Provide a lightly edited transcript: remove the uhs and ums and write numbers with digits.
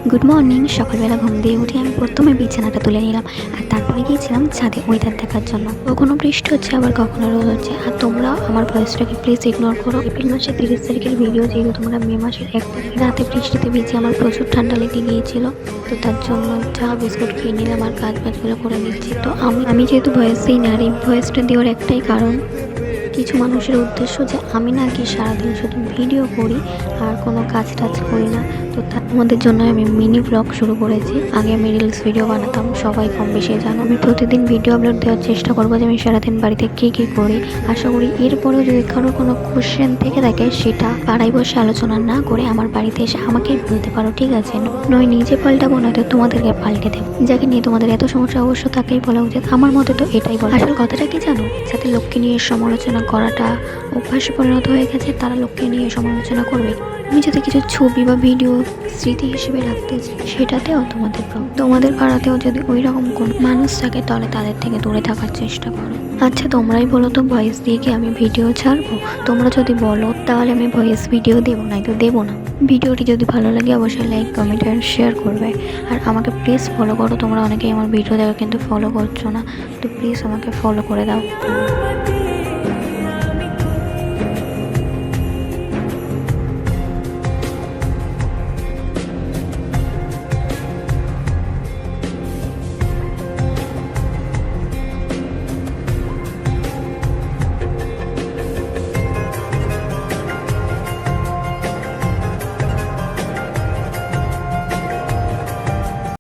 Good morning. সকালবেলা ঘুম দিয়ে উঠে আমি প্রথমে বিছানাটা তুলে নিলাম, আর তারপরে গিয়েছিলাম ছাদে ওয়েদার দেখার জন্য। কখনো বৃষ্টি হচ্ছে, আবার কখনো রোদ হচ্ছে। আর তোমরা আমার ভয়েসটাকে প্লিজ ইগনোর করো। এপ্রিল মাসের 30 তারিখের ভিডিও, যেহেতু তোমরা মে মাসের 1 তারিখ রাতে বৃষ্টিতে ভিজে আমার প্রচুর ঠান্ডা লেগে গিয়েছিল, তো তার জন্য চা বিস্কুট খেয়ে নিলাম আর কাজ বাজগুলো করে নিচ্ছি। তো আমি যেহেতু ভয়েস দিই না, আর এই ভয়েসটা দেওয়ার একটাই কারণ, কিছু মানুষের উদ্দেশ্য যে আমি নাকি সারাদিন শুধু ভিডিও করি আর কোনো কাজ টাজ করি না। তো আমাদের জন্য আমি মিনি ব্লগ শুরু করেছি। আগে আমি রিলস ভিডিও বানাতাম, সবাই কম বেশি জানো। আমি প্রতিদিন ভিডিও আপলোড দেওয়ার চেষ্টা করবো যে আমি সারাদিন বাড়িতে কী করি। আশা করি এরপরেও যদি কারোর কোনো কোশ্চেন থেকে থাকে, সেটা পাড়ায় বসে আলোচনা না করে আমার বাড়িতে এসে আমাকেই বলতে পারো, ঠিক আছে? নয় নিজে পাল্টাবো, নয়তো তোমাদেরকে পাল্টে দেবো। যাকে নিয়ে তোমাদের এত সমস্যা অবশ্য তাকেই বলা উচিত। আমার মতে তো এটাই বলা। আসল কথাটা কি জানো, যাতে লোককে নিয়ে সমালোচনা করাটা অভ্যাসে পরিণত হয়ে গেছে, তারা লোককে নিয়ে সমালোচনা করবে। আমি যদি কিছু ছবি বা ভিডিও স্মৃতি হিসেবে রাখতে চাই, সেটাতেও তোমাদের পাড়াতেও যদি ওই রকম কোনো মানুষ থাকে, তাহলে তাদের থেকে দূরে থাকার চেষ্টা করো। আচ্ছা তোমরাই বলো তো, ভয়েস দিয়ে কি আমি ভিডিও ছাড়বো? তোমরা যদি বলো তাহলে আমি ভয়েস ভিডিও দেবো, নয়তো দেবো না। ভিডিওটি যদি ভালো লাগে অবশ্যই লাইক, কমেন্ট আর শেয়ার করবে। আর আমাকে প্লিজ ফলো করো। তোমরা অনেকেই আমার ভিডিও দেখো কিন্তু ফলো করছো না, তো প্লিজ আমাকে ফলো করে দাও।